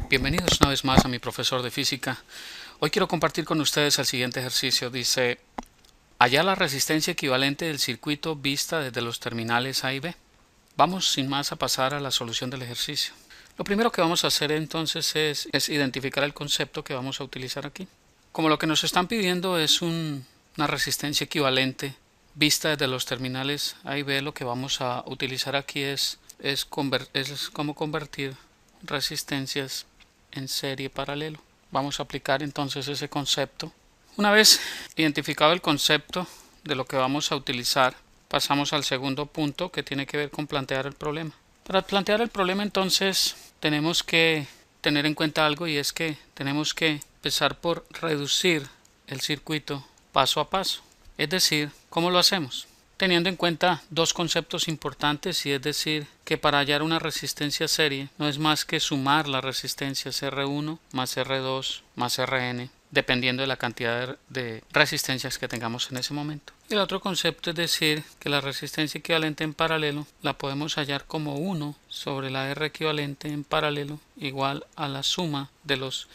Bienvenidos una vez más a mi profesor de física. Hoy quiero compartir con ustedes el siguiente ejercicio. Dice, hallar la resistencia equivalente del circuito vista desde los terminales A y B. Vamos sin más a pasar a la solución del ejercicio. Lo primero que vamos a hacer entonces es identificar el concepto que vamos a utilizar aquí. Como lo que nos están pidiendo es una resistencia equivalente vista desde los terminales A y B, lo que vamos a utilizar aquí es cómo convertir resistencias en serie paralelo. Vamos a aplicar entonces ese concepto. Una vez identificado el concepto de lo que vamos a utilizar, pasamos al segundo punto, que tiene que ver con plantear el problema. Para plantear el problema entonces tenemos que tener en cuenta algo, y es que tenemos que empezar por reducir el circuito paso a paso. Es decir, ¿cómo lo hacemos? Teniendo en cuenta dos conceptos importantes, y es decir, que para hallar una resistencia serie no es más que sumar las resistencias R1 más R2 más Rn, dependiendo de la cantidad de resistencias que tengamos en ese momento. Y el otro concepto es decir que la resistencia equivalente en paralelo la podemos hallar como 1 sobre la R equivalente en paralelo igual a la suma de los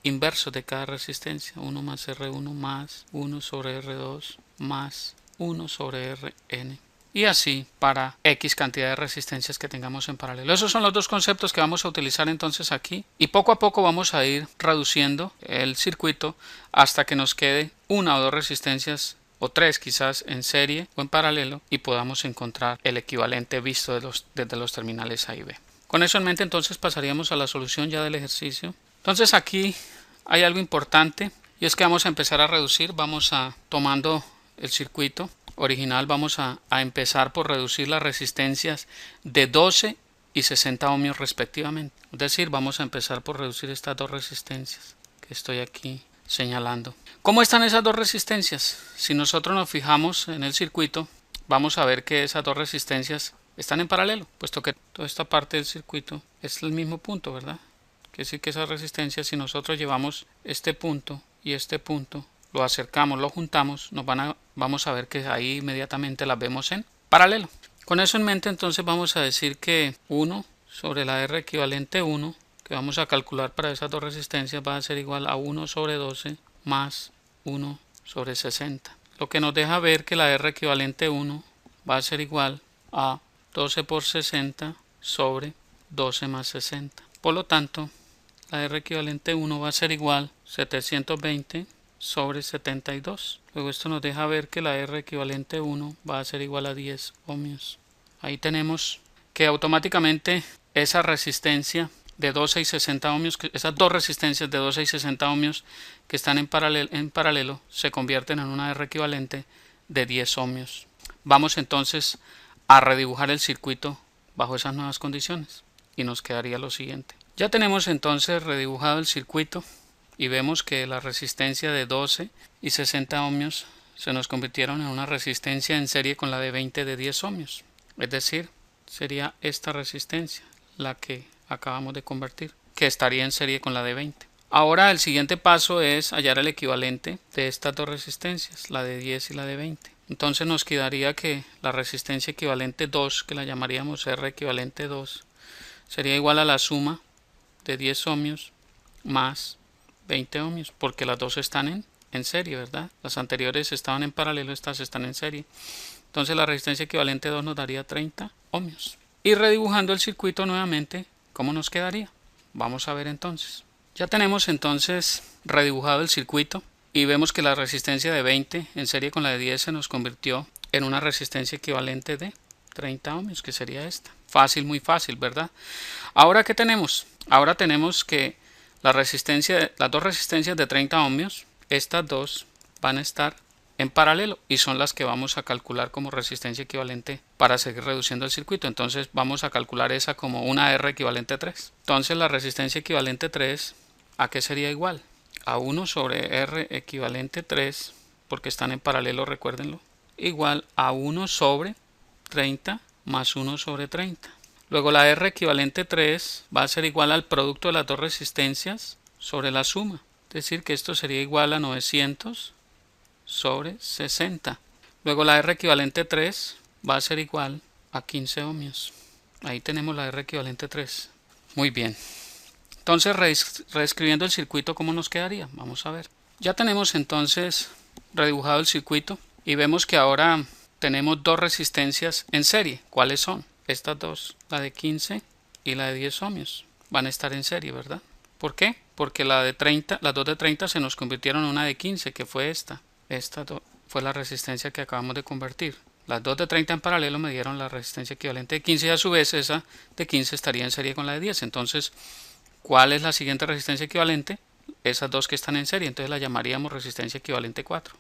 inversos de cada resistencia, 1 más R1 más 1 sobre R2 más 1 sobre Rn, y así para X cantidad de resistencias que tengamos en paralelo. Esos son los dos conceptos que vamos a utilizar entonces aquí, y poco a poco vamos a ir reduciendo el circuito hasta que nos quede una o dos resistencias o tres quizás en serie o en paralelo, y podamos encontrar el equivalente visto desde los terminales A y B. Con eso en mente entonces pasaríamos a la solución ya del ejercicio. Entonces aquí hay algo importante, y es que vamos a empezar a reducir. Vamos a tomando el circuito original, vamos a empezar por reducir las resistencias de 12 y 60 ohmios respectivamente. Es decir, vamos a empezar por reducir estas dos resistencias que estoy aquí señalando. ¿Cómo están esas dos resistencias? Si nosotros nos fijamos en el circuito, vamos a ver que esas dos resistencias están en paralelo, puesto que toda esta parte del circuito es el mismo punto, ¿verdad? Quiere decir que esas resistencias, si nosotros llevamos este punto y este punto, lo acercamos, lo juntamos, vamos a ver que ahí inmediatamente las vemos en paralelo. Con eso en mente entonces vamos a decir que 1 sobre la R equivalente 1, que vamos a calcular para esas dos resistencias, va a ser igual a 1 sobre 12 más 1 sobre 60. Lo que nos deja ver que la R equivalente 1 va a ser igual a 12 por 60 sobre 12 más 60. Por lo tanto, la R equivalente 1 va a ser igual a 720 sobre 72. Luego esto nos deja ver que la R equivalente 1 va a ser igual a 10 ohmios. Ahí tenemos que automáticamente esa resistencia de 12 y 60 ohmios, esas dos resistencias de 12 y 60 ohmios que están en paralelo se convierten en una R equivalente de 10 ohmios. Vamos entonces a redibujar el circuito bajo esas nuevas condiciones, y nos quedaría lo siguiente. Ya tenemos entonces redibujado el circuito, y vemos que la resistencia de 12 y 60 ohmios se nos convirtieron en una resistencia en serie con la de 20 de 10 ohmios. Es decir, sería esta resistencia la que acabamos de convertir, que estaría en serie con la de 20. Ahora el siguiente paso es hallar el equivalente de estas dos resistencias, la de 10 y la de 20. Entonces nos quedaría que la resistencia equivalente 2, que la llamaríamos R equivalente 2, sería igual a la suma de 10 ohmios más 20 ohmios, porque las dos están en serie, ¿verdad? Las anteriores estaban en paralelo, estas están en serie. Entonces la resistencia equivalente 2 nos daría 30 ohmios. Y redibujando el circuito nuevamente, ¿cómo nos quedaría? Vamos a ver entonces. Ya tenemos entonces redibujado el circuito, y vemos que la resistencia de 20 en serie con la de 10 se nos convirtió en una resistencia equivalente de 30 ohmios, que sería esta. Fácil, muy fácil, ¿verdad? Ahora, ¿qué tenemos? Ahora tenemos que las dos resistencias de 30 ohmios, estas dos van a estar en paralelo, y son las que vamos a calcular como resistencia equivalente para seguir reduciendo el circuito. Entonces vamos a calcular esa como una R equivalente 3. Entonces la resistencia equivalente 3, ¿a qué sería igual? A 1 sobre R equivalente 3, porque están en paralelo, recuérdenlo, igual a 1 sobre 30 más 1 sobre 30. Luego la R equivalente 3 va a ser igual al producto de las dos resistencias sobre la suma. Es decir, que esto sería igual a 900 sobre 60. Luego la R equivalente 3 va a ser igual a 15 ohmios. Ahí tenemos la R equivalente 3. Muy bien. Entonces, reescribiendo el circuito, ¿cómo nos quedaría? Vamos a ver. Ya tenemos entonces redibujado el circuito y vemos que ahora tenemos dos resistencias en serie. ¿Cuáles son? Estas dos, la de 15 y la de 10 ohmios. Van a estar en serie, ¿verdad? ¿Por qué? Porque las dos de 30 se nos convirtieron en una de 15, que fue esta. Esta fue la resistencia que acabamos de convertir. Las dos de 30 en paralelo me dieron la resistencia equivalente de 15 y a su vez esa de 15 estaría en serie con la de 10. Entonces, ¿cuál es la siguiente resistencia equivalente? Esas dos que están en serie, entonces la llamaríamos resistencia equivalente 4.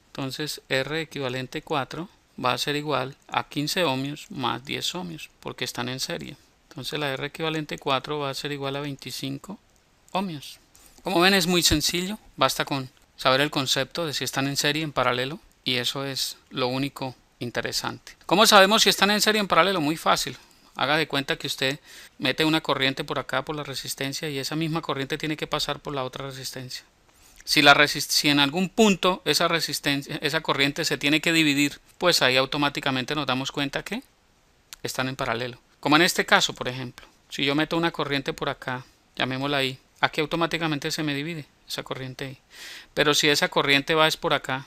Entonces R equivalente 4 va a ser igual a 15 ohmios más 10 ohmios, porque están en serie. Entonces la R equivalente 4 va a ser igual a 25 ohmios. Como ven, es muy sencillo, basta con saber el concepto de si están en serie, en paralelo, y eso es lo único interesante. ¿Cómo sabemos si están en serie o en paralelo? Muy fácil. Haga de cuenta que usted mete una corriente por acá por la resistencia y esa misma corriente tiene que pasar por la otra resistencia. Si en algún punto esa corriente se tiene que dividir, pues ahí automáticamente nos damos cuenta que están en paralelo. Como en este caso, por ejemplo, si yo meto una corriente por acá, llamémosla I, aquí automáticamente se me divide esa corriente I. Pero si esa corriente va es por acá,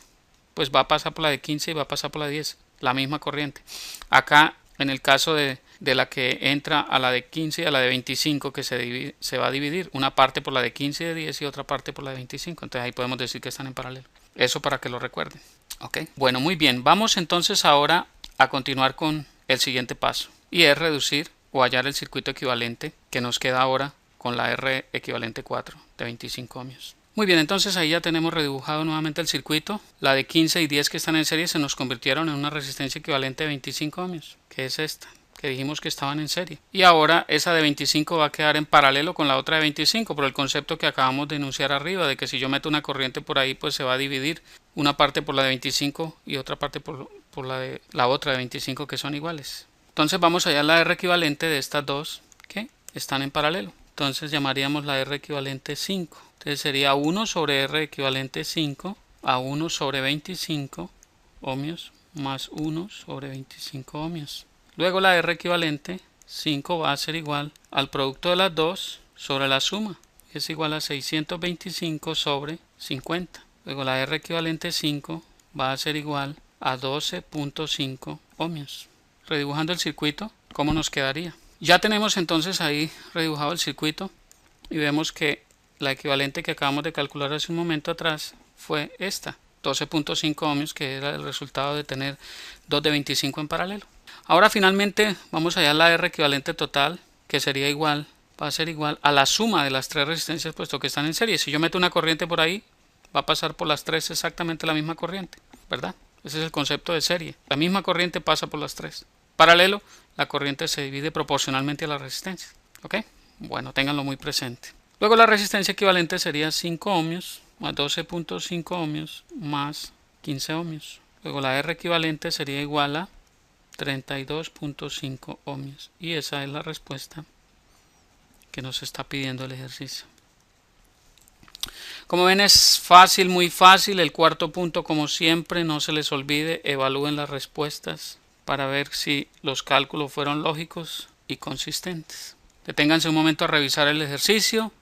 pues va a pasar por la de 15 y va a pasar por la de 10, la misma corriente. Acá, en el caso de la que entra a la de 15 y a la de 25, que se va a dividir una parte por la de 15 y de 10 y otra parte por la de 25. Entonces ahí podemos decir que están en paralelo. Eso para que lo recuerden. ¿Ok? Bueno, muy bien. Vamos entonces ahora a continuar con el siguiente paso. Y es reducir o hallar el circuito equivalente que nos queda ahora con la R equivalente 4 de 25 ohmios. Muy bien, entonces ahí ya tenemos redibujado nuevamente el circuito. La de 15 y 10 que están en serie se nos convirtieron en una resistencia equivalente de 25 ohmios, que es esta, que dijimos que estaban en serie. Y ahora esa de 25 va a quedar en paralelo con la otra de 25 por el concepto que acabamos de enunciar arriba, de que si yo meto una corriente por ahí, pues se va a dividir una parte por la de 25 y otra parte por la otra de 25, que son iguales. Entonces vamos a hallar la R equivalente de estas dos que están en paralelo. Entonces llamaríamos la R equivalente 5. Entonces sería 1 sobre R equivalente 5 a 1 sobre 25 ohmios más 1 sobre 25 ohmios. Luego la R equivalente 5 va a ser igual al producto de las dos sobre la suma, que es igual a 625 sobre 50. Luego la R equivalente 5 va a ser igual a 12.5 ohmios. Redibujando el circuito, ¿cómo nos quedaría? Ya tenemos entonces ahí redibujado el circuito y vemos que la equivalente que acabamos de calcular hace un momento atrás fue esta, 12.5 ohmios, que era el resultado de tener 2 de 25 en paralelo. Ahora finalmente vamos a hallar la R equivalente total, que sería igual, va a ser igual a la suma de las tres resistencias puesto que están en serie. Si yo meto una corriente por ahí, va a pasar por las tres exactamente la misma corriente, ¿verdad? Ese es el concepto de serie. La misma corriente pasa por las tres. Paralelo, la corriente se divide proporcionalmente a la resistencia. ¿Ok? Bueno, ténganlo muy presente. Luego la resistencia equivalente sería 5 ohmios más 12.5 ohmios más 15 ohmios. Luego la R equivalente sería igual a 32.5 ohmios. Y esa es la respuesta que nos está pidiendo el ejercicio. Como ven, es fácil, muy fácil. El cuarto punto, como siempre, no se les olvide, evalúen las respuestas para ver si los cálculos fueron lógicos y consistentes. Deténganse un momento a revisar el ejercicio.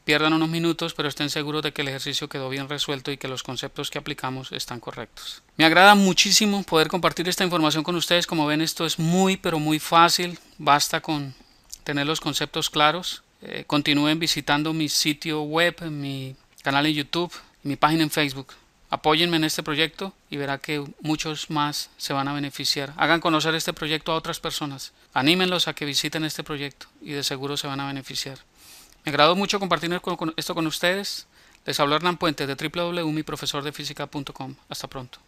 Pierdan unos minutos, pero estén seguros de que el ejercicio quedó bien resuelto y que los conceptos que aplicamos están correctos. Me agrada muchísimo poder compartir esta información con ustedes. Como ven, esto es muy, pero muy fácil. Basta con tener los conceptos claros. Continúen visitando mi sitio web, mi canal en YouTube y mi página en Facebook. Apóyenme en este proyecto y verá que muchos más se van a beneficiar. Hagan conocer este proyecto a otras personas. Anímenlos a que visiten este proyecto y de seguro se van a beneficiar. Me agradó mucho compartir esto con ustedes. Les habló Hernán Puente de www.miprofesordefísica.com. Hasta pronto.